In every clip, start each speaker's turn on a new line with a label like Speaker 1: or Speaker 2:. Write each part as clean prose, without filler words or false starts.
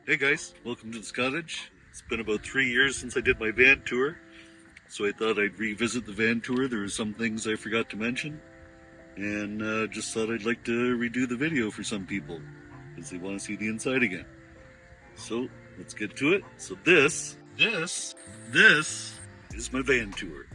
Speaker 1: Hey guys, welcome to the Scottage. It's been about 3 years since I did my van tour, so I thought I'd revisit the van tour. There were some things I forgot to mention, and just thought I'd like to redo the video for some people, because they want to see the inside again. So, let's get to it. So this is my van tour.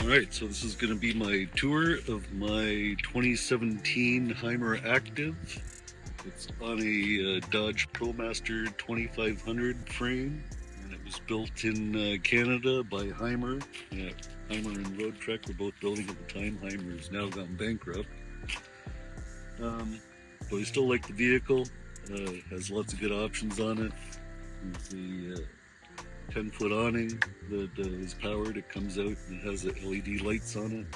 Speaker 1: Alright, so this is going to be my tour of my 2017 Heimer Active. It's on a Dodge ProMaster 2500 frame, and it was built in Canada by Heimer. Heimer and Road Trek were both building at the time. Heimer has now gone bankrupt. But I still like the vehicle. Has lots of good options on it. There's the 10-foot awning that is powered. It comes out and it has the LED lights on it.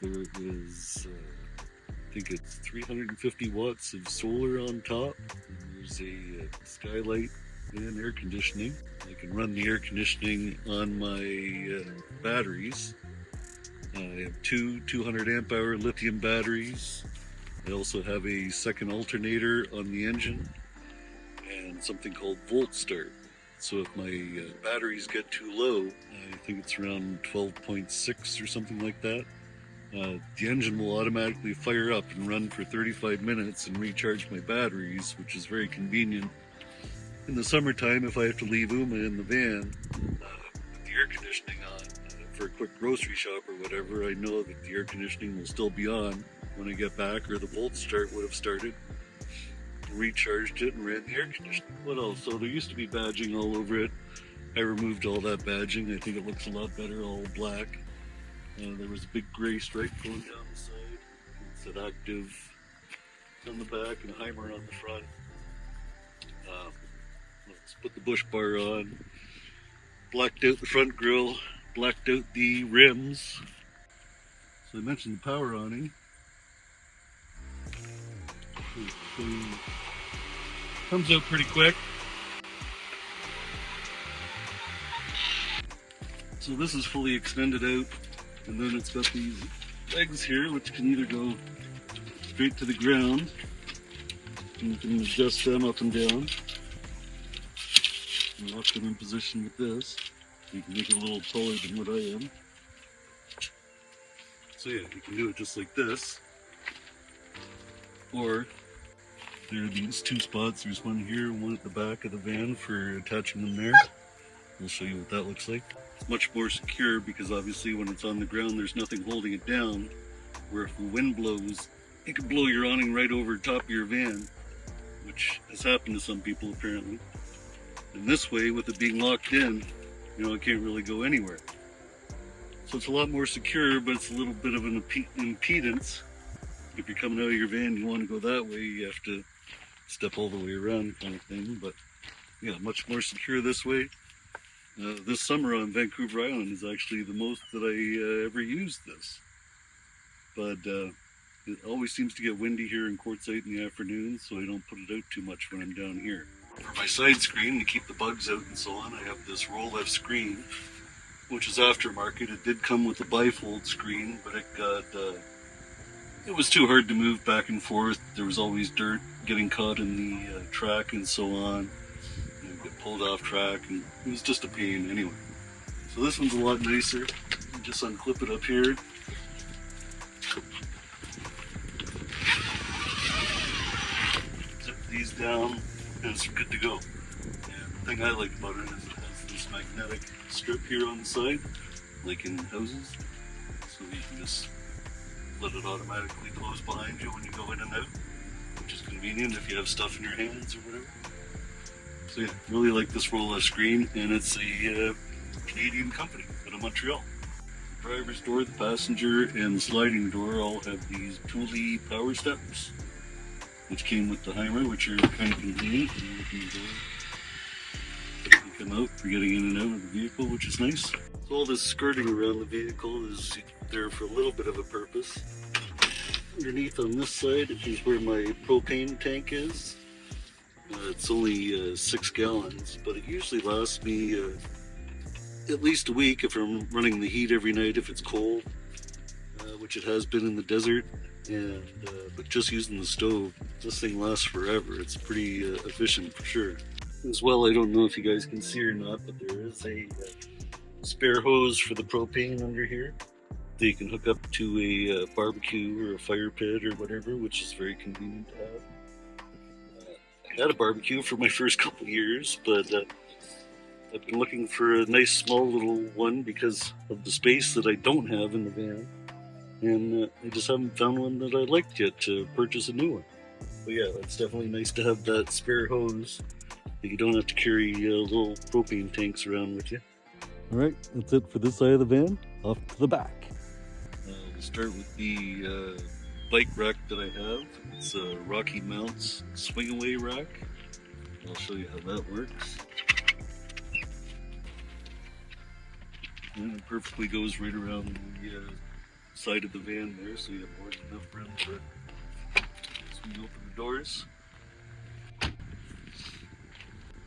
Speaker 1: There is, I think it's 350 watts of solar on top. And there's a skylight and air conditioning. I can run the air conditioning on my batteries. I have two 200 amp hour lithium batteries. I also have a second alternator on the engine and something called Volt Start. So if my batteries get too low, I think it's around 12.6 or something like that, the engine will automatically fire up and run for 35 minutes and recharge my batteries, which is very convenient. In the summertime, if I have to leave Uma in the van with the air conditioning on for a quick grocery shop or whatever, I know that the air conditioning will still be on when I get back, or the Volt Start would have started. Recharged it and ran the air conditioning. What else? So there used to be badging all over it. I removed all that badging. I think it looks a lot better, all black. There was a big gray stripe going down the side. It said Active on the back and Heimer on the front. Let's put the bush bar on. Blacked out the front grille. Blacked out the rims. So I mentioned the power awning. Comes out pretty quick. So this is fully extended out, and then it's got these legs here which can either go straight to the ground, and you can adjust them up and down. And lock them in position with this. You can make it a little taller than what I am. So yeah, you can do it just like this. Or there are these two spots. There's one here, one at the back of the van for attaching them there. I'll show you what that looks like. It's much more secure because obviously when it's on the ground there's nothing holding it down, where if the wind blows, it can blow your awning right over top of your van, which has happened to some people apparently. And this way, with it being locked in, it can't really go anywhere. So it's a lot more secure, but it's a little bit of an impedance. If you're coming out of your van, you want to go that way, you have to step all the way around kind of thing. But yeah, much more secure this way. This summer on Vancouver Island is actually the most that I ever used this. But it always seems to get windy here in Quartzsite in the afternoon, so I don't put it out too much when I'm down here. For my side screen, to keep the bugs out and so on, I have this roll-left screen, which is aftermarket. It did come with a bifold screen, but it was too hard to move back and forth. There was always dirt getting caught in the track and so on. Get pulled off track, and it was just a pain anyway. So this one's a lot nicer. You just unclip it up here. Zip these down, and it's good to go. And the thing I like about it is it has this magnetic strip here on the side, like in houses. So you can just let it automatically close behind you when you go in and out, which is convenient if you have stuff in your hands or whatever. So yeah, really like this roll-left screen, and it's a Canadian company out of Montreal. The driver's door, the passenger, and the sliding door all have these Thule power steps, which came with the Heimer, which are kind of convenient. You them out for getting in and out of the vehicle, which is nice. So all this skirting around the vehicle is there for a little bit of a purpose. Underneath on this side is where my propane tank is. It's only 6 gallons, but it usually lasts me at least a week if I'm running the heat every night if it's cold, which it has been in the desert. And but just using the stove, this thing lasts forever. It's pretty efficient for sure. As well, I don't know if you guys can see or not, but there is a spare hose for the propane under here that you can hook up to a barbecue or a fire pit or whatever, which is very convenient to have. I had a barbecue for my first couple years, but I've been looking for a nice small little one because of the space that I don't have in the van, and I just haven't found one that I liked yet to purchase a new one. But yeah, it's definitely nice to have that spare hose that you don't have to carry little propane tanks around with you. Alright, that's it for this side of the van. Off to the back. We'll start with the bike rack that I have. It's a Rocky Mounts swing away rack. I'll show you how that works. And it perfectly goes right around the side of the van there, so you have more than enough room for it. So we open the doors.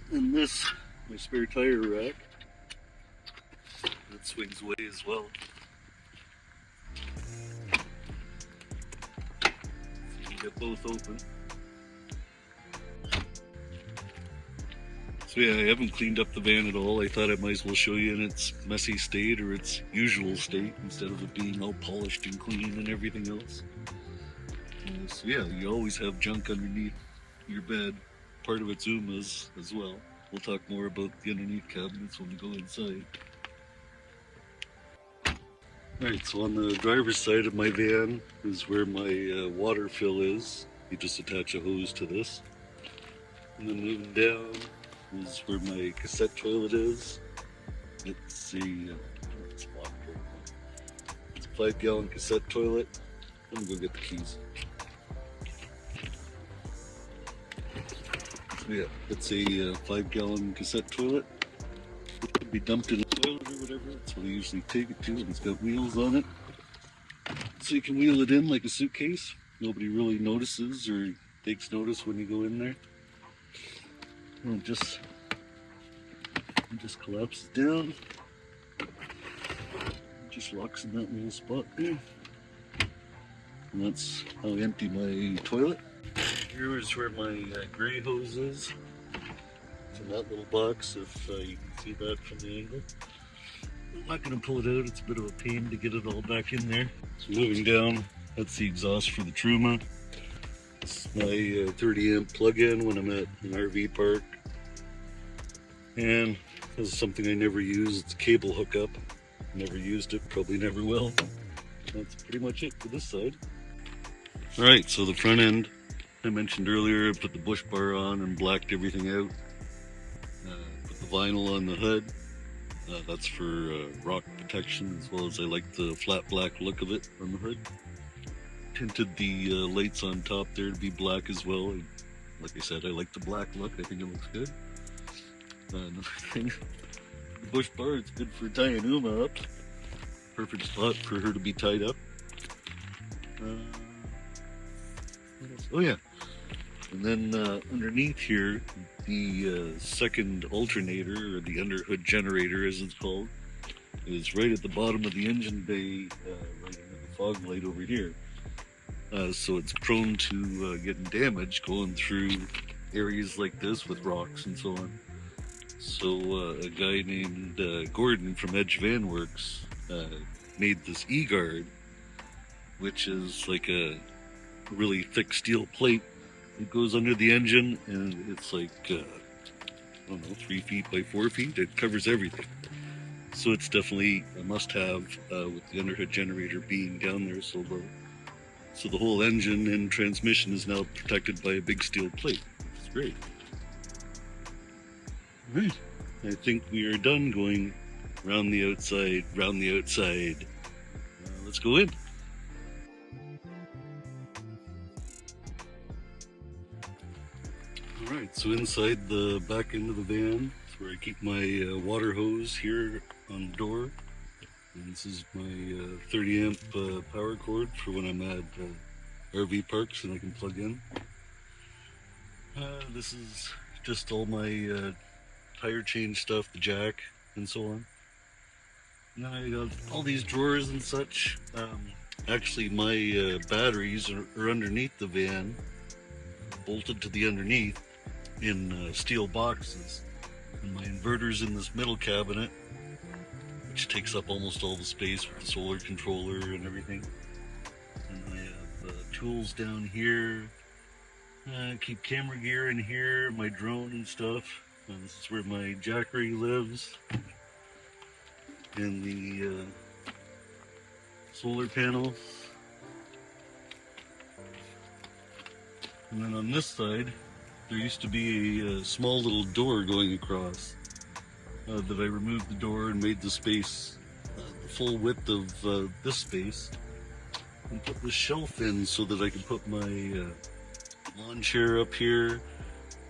Speaker 1: And this, my spare tire rack, that swings away as well. So you can get both open. So yeah, I haven't cleaned up the van at all. I thought I might as well show you in its messy state or its usual state instead of it being all polished and clean and everything else. So yeah, you always have junk underneath your bed. Part of its Umas as well. We'll talk more about the underneath cabinets when we go inside. Alright, so on the driver's side of my van is where my water fill is. You just attach a hose to this. And then moving down is where my cassette toilet is. It's it's locked right now. It's a 5-gallon cassette toilet. Let me go get the keys. Yeah, it's a 5-gallon cassette toilet. It could be dumped in a toilet or whatever. That's what I usually take it to, and it's got wheels on it. So you can wheel it in like a suitcase. Nobody really notices or takes notice when you go in there. And it just collapses down. It just locks in that little spot there. And that's how I empty my toilet. Here is where my gray hose is. It's in that little box, if you can see that from the angle. I'm not going to pull it out, it's a bit of a pain to get it all back in there. So moving down, that's the exhaust for the Truma. It's my 30 amp plug-in when I'm at an RV park. And this is something I never use, it's a cable hookup. Never used it, probably never will. That's pretty much it for this side. Alright, so the front end, I mentioned earlier, I put the bush bar on and blacked everything out. Put the vinyl on the hood. That's for rock protection, as well as I like the flat black look of it on the hood. Tinted the lights on top there to be black as well. Like I said, I like the black look. I think it looks good. Another thing, the bush bar, it's good for tying Uma up. Perfect spot for her to be tied up. Oh yeah, and then underneath here, the second alternator, or the underhood generator as it's called, is right at the bottom of the engine bay, right under the fog light over here. So it's prone to getting damaged going through areas like this with rocks and so on. So a guy named Gordon from Edge Van Works made this E-guard, which is like a really thick steel plate. It goes under the engine, and it's like I don't know, 3 feet by 4 feet. It covers everything, so it's definitely a must-have with the underhood generator being down there so low. So the whole engine and transmission is now protected by a big steel plate, which is great. All right, I think we are done going round the outside, round the outside. Let's go in. Alright, so inside the back end of the van, That's where I keep my water hose here on the door. And this is my 30 amp power cord for when I'm at RV parks and I can plug in. This is just all my tire change stuff, the jack and so on. And then I got all these drawers and such. Actually, my batteries are underneath the van, bolted to the underneath in steel boxes. And my inverter's in this middle cabinet, which takes up almost all the space with the solar controller and everything. And I have tools down here. Keep camera gear in here, my drone and stuff. This is where my Jackery lives. And the solar panels. And then on this side, there used to be a small little door going across that I removed the door and made the space the full width of this space, and put this shelf in so that I could put my lawn chair up here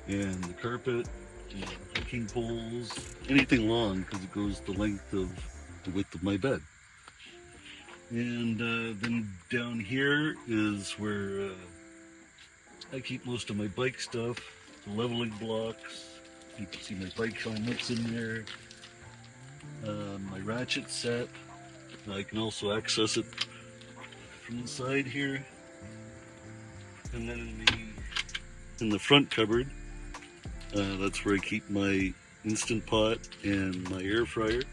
Speaker 1: and the carpet and hiking poles, anything long, because it goes the length of the width of my bed. And then down here is where I keep most of my bike stuff, the leveling blocks. You can see my bike helmets in there, my ratchet set. I can also access it from the side here. And then in the front cupboard, that's where I keep my Instant Pot and my air fryer.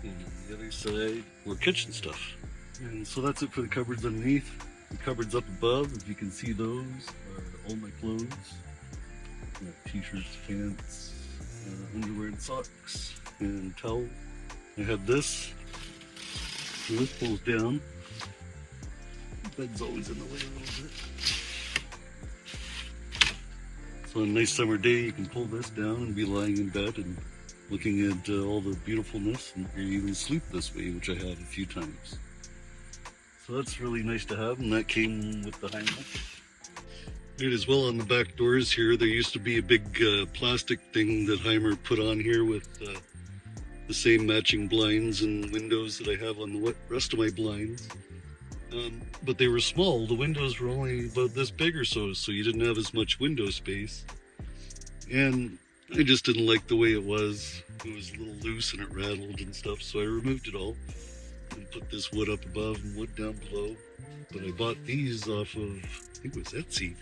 Speaker 1: And on the other side, more kitchen stuff. And so that's it for the cupboards underneath. The cupboards up above, if you can see those, are all my clothes. T-shirts, pants, underwear and socks, and towel. I have this. So this pulls down. The bed's always in the way a little bit. So on a nice summer day, you can pull this down and be lying in bed and looking at all the beautifulness, and you even sleep this way, which I have a few times. So that's really nice to have, and that came with the Heimer. Right, as well on the back doors here, there used to be a big plastic thing that Heimer put on here with the same matching blinds and windows that I have on the rest of my blinds. But they were small. The windows were only about this big or so you didn't have as much window space. And I just didn't like the way it was. It was a little loose and it rattled and stuff, so I removed it all and put this wood up above and wood down below. But I bought these off of, I think it was Etsy.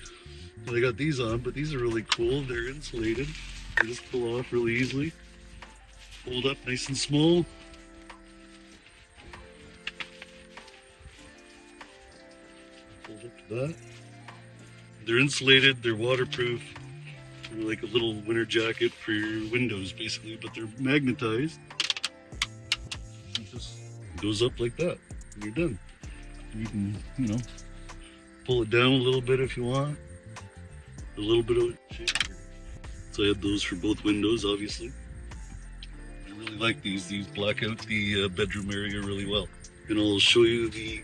Speaker 1: So I got these on, but these are really cool. They're insulated. They just pull off really easily. Fold up nice and small. Fold up to that. They're insulated, they're waterproof. They're like a little winter jacket for your windows, basically, but they're magnetized. It just goes up like that, and you're done. You can, pull it down a little bit if you want. A little bit of shape. So I had those for both windows, obviously. I really like these. These black out the bedroom area really well. And I'll show you the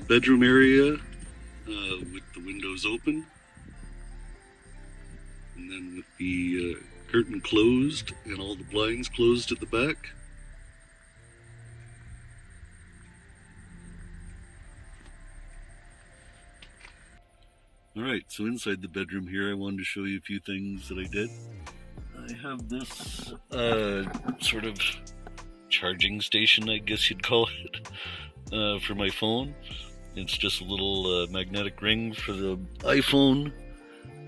Speaker 1: bedroom area with the windows open. And then with the curtain closed and all the blinds closed at the back. Alright, so inside the bedroom here I wanted to show you a few things that I did. I have this sort of charging station, I guess you'd call it, for my phone. It's just a little magnetic ring for the iPhone.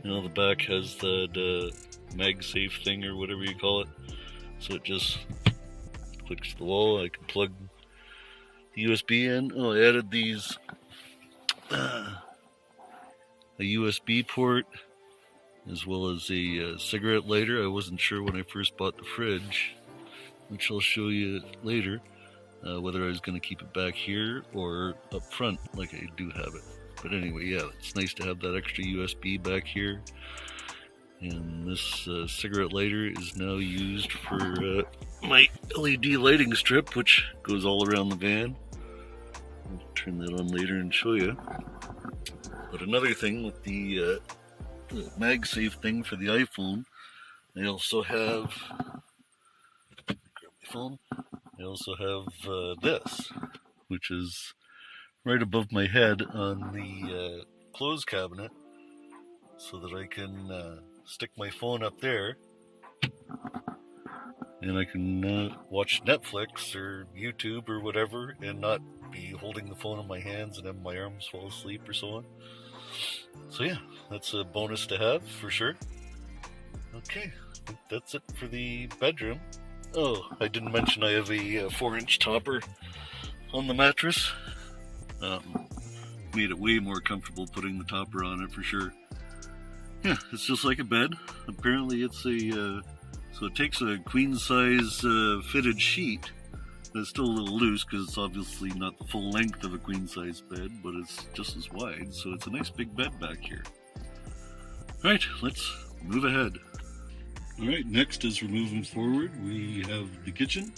Speaker 1: The back has that MagSafe thing or whatever you call it. So it just clicks to the wall. I can plug the USB in. Oh, I added these a USB port as well as a cigarette lighter. I wasn't sure when I first bought the fridge, which I'll show you later, whether I was going to keep it back here or up front like I do have it. But anyway, yeah, it's nice to have that extra USB back here. And this cigarette lighter is now used for my LED lighting strip, which goes all around the van. I'll turn that on later and show you. But another thing with the MagSafe thing for the iPhone, I also have, grab my phone, I also have this, which is right above my head on the clothes cabinet, so that I can stick my phone up there and I can watch Netflix or YouTube or whatever and not be holding the phone in my hands and have my arms fall asleep or so on. So yeah, that's a bonus to have for sure. Okay, I think that's it for the bedroom. Oh, I didn't mention I have a 4-inch topper on the mattress. Made it way more comfortable putting the topper on it for sure. Yeah, it's just like a bed. Apparently it's a, so it takes a queen size fitted sheet. It's still a little loose because it's obviously not the full length of a queen size bed, but it's just as wide, so it's a nice big bed back here. Alright, let's move ahead. Alright, next as we're moving forward, we have the kitchen.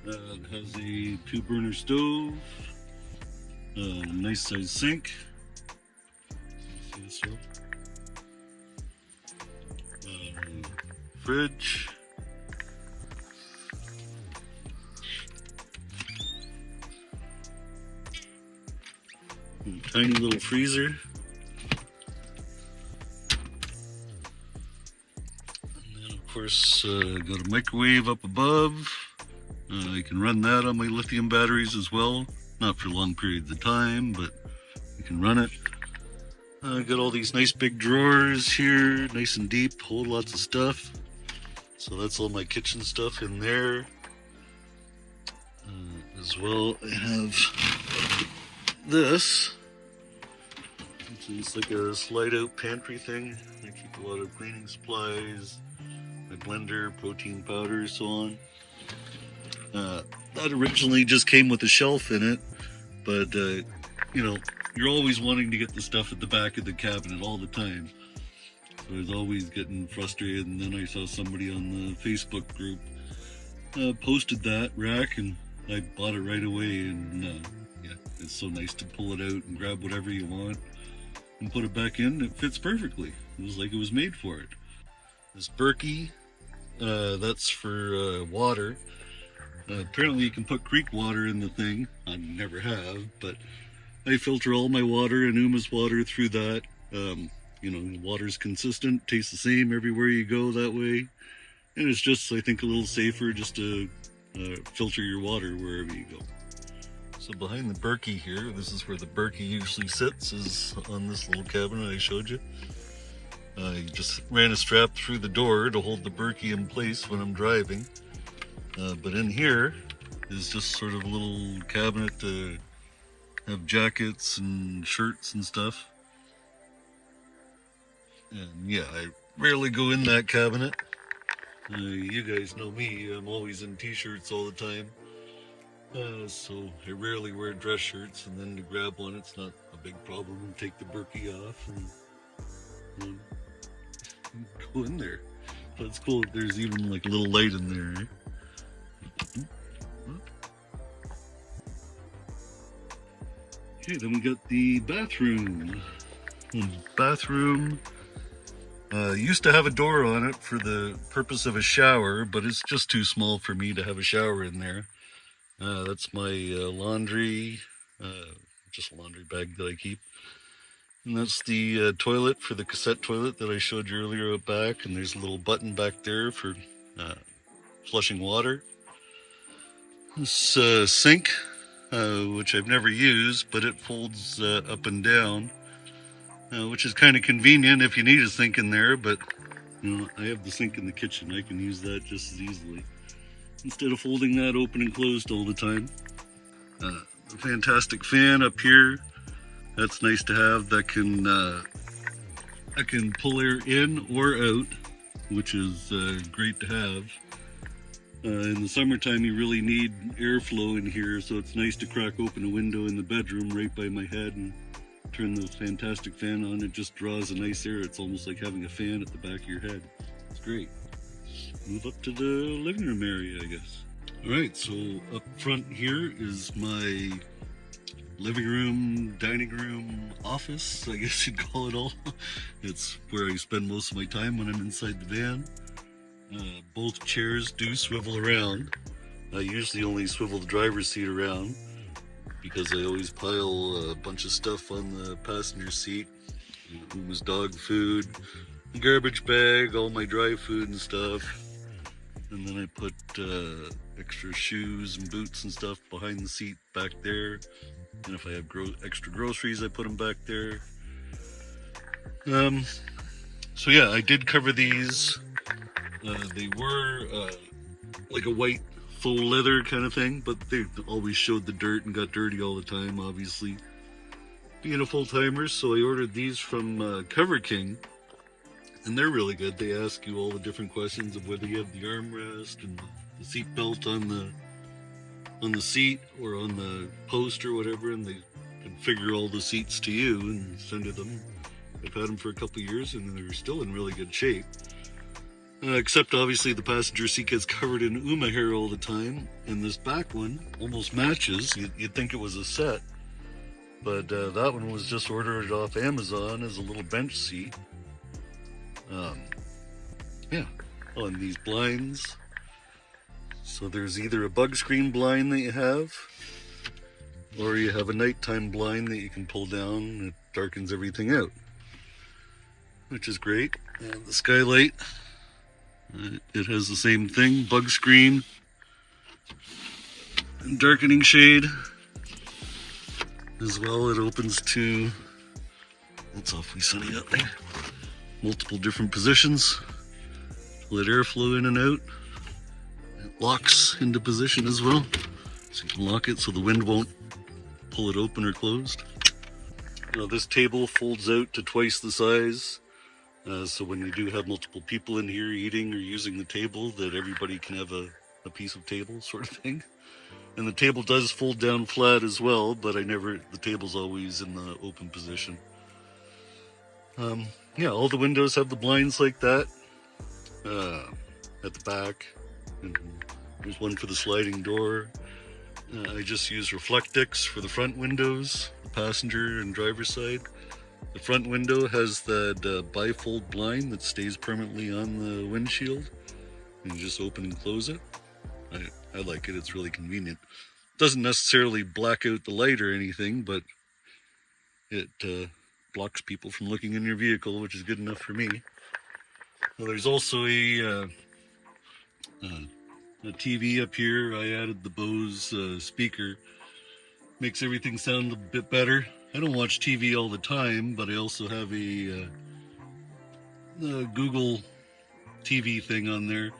Speaker 1: It has a 2-burner stove, a nice size sink. See this stuff? Fridge. A tiny little freezer. And then of course got a microwave up above. I can run that on my lithium batteries as well. Not for long periods of time, but you can run it. Got all these nice big drawers here, nice and deep, hold lots of stuff. So that's all my kitchen stuff in there. As well, I have this. It's like a slide out pantry thing. I keep a lot of cleaning supplies, my blender, protein powder, so on. That originally just came with a shelf in it, but you know, you're always wanting to get the stuff at the back of the cabinet all the time. So I was always getting frustrated, and then I saw somebody on the Facebook group posted that rack, and I bought it right away. And yeah, it's so nice to pull it out and grab whatever you want and put it back in. It fits perfectly. It was like it was made for it. This Berkey, that's for water. Apparently you can put creek water in the thing. I never have, but I filter all my water and Uma's water through that. You know, the water's consistent, tastes the same everywhere you go that way. And it's just, I think, a little safer just to filter your water wherever you go. So behind the Berkey here, this is where the Berkey usually sits, is on this little cabinet I showed you. I just ran a strap through the door to hold the Berkey in place when I'm driving. But in here is just sort of a little cabinet to have jackets and shirts and stuff. And yeah, I rarely go in that cabinet. You guys know me, I'm always in t-shirts all the time. So I rarely wear dress shirts, and then to grab one, it's not a big problem. Take the Berkey off and go in there. That's cool. There's even like a little light in there. Eh? Okay, then we got the bathroom. Bathroom used to have a door on it for the purpose of a shower, but it's just too small for me to have a shower in there. That's my laundry, just a laundry bag that I keep. And that's the toilet for the cassette toilet that I showed you earlier out back, and there's a little button back there for flushing water. This sink, which I've never used, but it folds up and down, which is kind of convenient if you need a sink in there, but you know, I have the sink in the kitchen. I can use that just as easily instead of folding that open and closed all the time. A fantastic fan up here. That's nice to have. That can I can pull air in or out, which is great to have. In the summertime, you really need airflow in here, so it's nice to crack open a window in the bedroom right by my head and turn the fantastic fan on. It just draws a nice air. It's almost like having a fan at the back of your head. It's great. Move up to the living room area, I guess. All right, so up front here is my living room, dining room, office, I guess you'd call it all. It's where I spend most of my time when I'm inside the van. Both chairs do swivel around. I usually only swivel the driver's seat around because I always pile a bunch of stuff on the passenger seat. Uma's dog food, garbage bag, all my dry food and stuff. And then I put extra shoes and boots and stuff behind the seat back there. And if I have extra groceries, I put them back there. So yeah, I did cover these. They were like a white faux leather kind of thing, but they always showed the dirt and got dirty all the time, obviously. Being a full-timer, so I ordered these from Cover King, and they're really good. They ask you all the different questions of whether you have the armrest and the seat belt on the seat or on the post or whatever, and they configure all the seats to you and send it them. I've had them for a couple of years, and they're still in really good shape. Except obviously the passenger seat gets covered in Uma hair all the time, and this back one almost matches. You'd think it was a set, but that one was just ordered off Amazon as a little bench seat. Yeah. Oh, and these blinds. So there's either a bug screen blind that you have, or you have a nighttime blind that you can pull down and it darkens everything out, which is great. And the skylight, it has the same thing, bug screen and darkening shade as well. It opens to, it's awfully sunny out there, multiple different positions to let airflow in and out. It locks into position as well, so you can lock it so the wind won't pull it open or closed. Now this table folds out to twice the size. So when you do have multiple people in here eating or using the table, that everybody can have a piece of table sort of thing. And the table does fold down flat as well, but the table's always in the open position. Yeah, all the windows have the blinds like that at the back. And there's one for the sliding door. I just use Reflectix for the front windows, the passenger and driver's side. The front window has that bifold blind that stays permanently on the windshield, and you just open and close it. I like it, it's really convenient. It doesn't necessarily black out the light or anything, but it blocks people from looking in your vehicle, which is good enough for me. Well, there's also a TV up here. I added the Bose speaker. Makes everything sound a bit better. I don't watch TV all the time, but I also have a Google TV thing on there.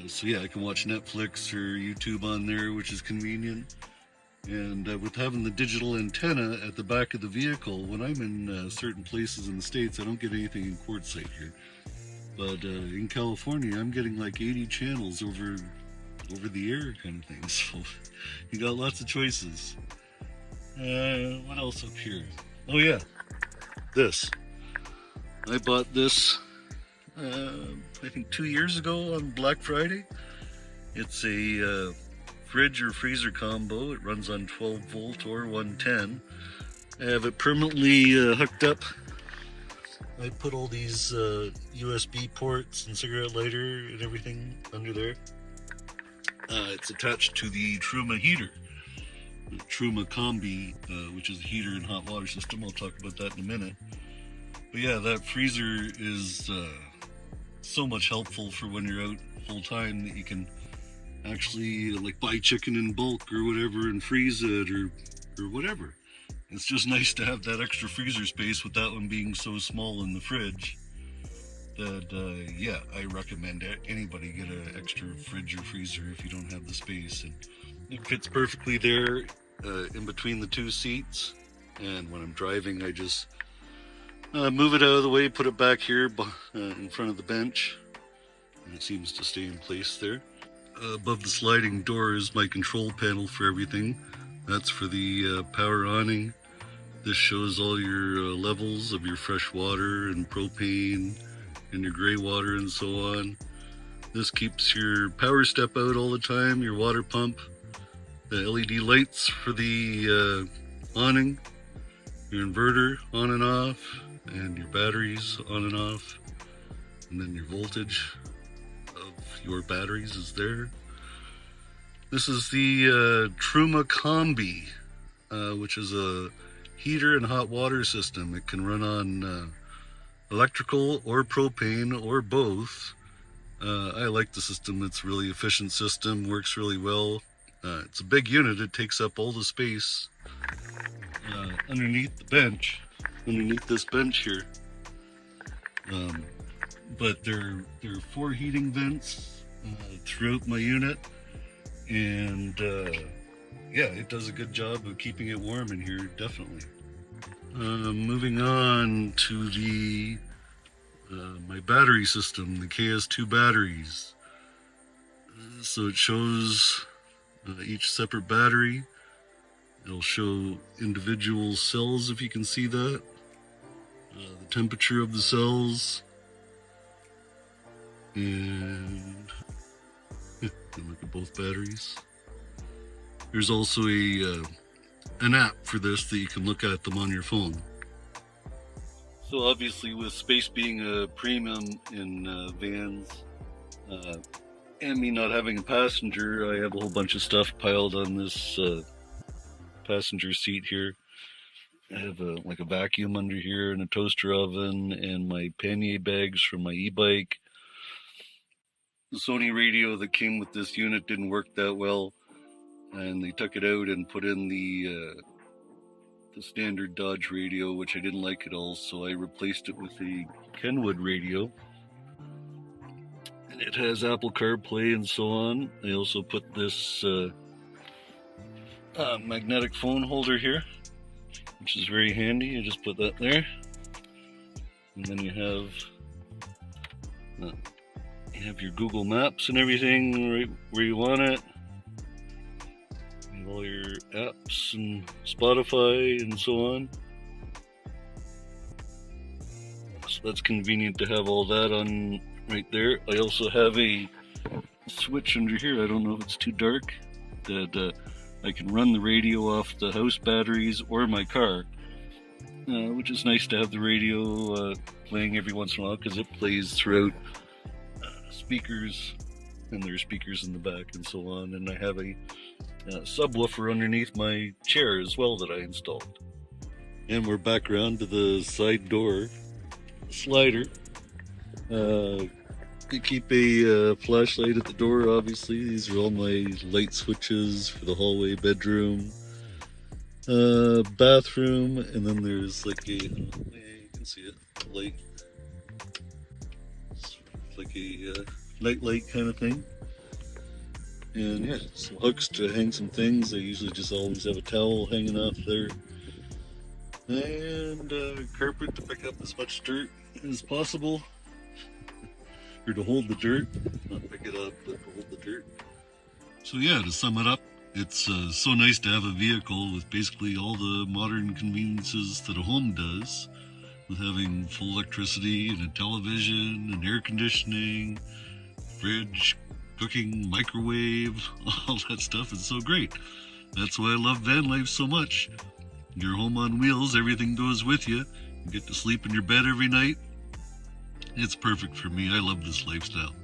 Speaker 1: So yeah, I can watch Netflix or YouTube on there, which is convenient. And with having the digital antenna at the back of the vehicle, when I'm in certain places in the States, I don't get anything in quartzite here. But in California, I'm getting like 80 channels over the air kind of thing. So you got lots of choices. What else up here? Oh yeah, this. I bought this, I think 2 years ago on Black Friday. It's a fridge or freezer combo. It runs on 12 volt or 110. I have it permanently hooked up. I put all these USB ports and cigarette lighter and everything under there. It's attached to the Truma heater. The Truma Combi, which is a heater and hot water system. I'll talk about that in a minute. But yeah, that freezer is so much helpful for when you're out full time that you can actually like buy chicken in bulk or whatever and freeze it or whatever. It's just nice to have that extra freezer space with that one being so small in the fridge. That yeah, I recommend anybody get an extra fridge or freezer if you don't have the space. And it fits perfectly there in between the two seats. And when I'm driving, I just move it out of the way, put it back here in front of the bench. And it seems to stay in place there. Above the sliding door is my control panel for everything. That's for the power awning. This shows all your levels of your fresh water and propane and your gray water and so on. This keeps your power step out all the time, your water pump, the LED lights for the awning, your inverter on and off, and your batteries on and off, and then your voltage. of your batteries is there. This is the Truma Combi, which is a heater and hot water system. It can run on electrical or propane or both. I like the system. It's a really efficient system, works really well. It's a big unit. It takes up all the space underneath the bench, underneath this bench here. But there are 4 heating vents throughout my unit, and yeah, it does a good job of keeping it warm in here, definitely. Moving on to the my battery system, the KS2 batteries. So it shows each separate battery. It'll show individual cells, if you can see that. The temperature of the cells. And look at both batteries. There's also an app for this that you can look at them on your phone. So obviously, with space being a premium in vans, and me not having a passenger, I have a whole bunch of stuff piled on this passenger seat here. I have like a vacuum under here and a toaster oven and my pannier bags from my e-bike. The Sony radio that came with this unit didn't work that well, and they took it out and put in the standard Dodge radio, which I didn't like at all, so I replaced it with a Kenwood radio. And it has Apple CarPlay and so on. I also put this magnetic phone holder here, which is very handy. You just put that there, and then you have your Google Maps and everything right where you want it. You have all your apps and Spotify and so on. So that's convenient to have all that on right there. I also have a switch under here. I don't know if it's too dark, that I can run the radio off the house batteries or my car, which is nice to have the radio playing every once in a while, because it plays throughout speakers, and there's speakers in the back and so on. And I have a subwoofer underneath my chair as well that I installed. And we're back around to the side door slider. I keep a flashlight at the door, obviously. These are all my light switches for the hallway, bedroom, bathroom, and then there's like you can see it, light. It's like a night light kind of thing. And yeah, some hooks to hang some things. I usually just always have a towel hanging off there. And carpet to pick up as much dirt as possible. Or to hold the dirt, not pick it up, but to hold the dirt. So yeah, to sum it up, it's so nice to have a vehicle with basically all the modern conveniences that a home does, with having full electricity and a television and air conditioning, fridge, cooking, microwave, all that stuff is so great. That's why I love van life so much. You're home on wheels, everything goes with you. You get to sleep in your bed every night. It's perfect for me. I love this lifestyle.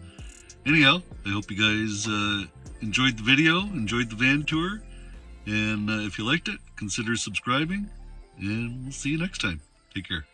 Speaker 1: Anyhow, I hope you guys enjoyed the video, enjoyed the van tour, and if you liked it, consider subscribing, and we'll see you next time. Take care.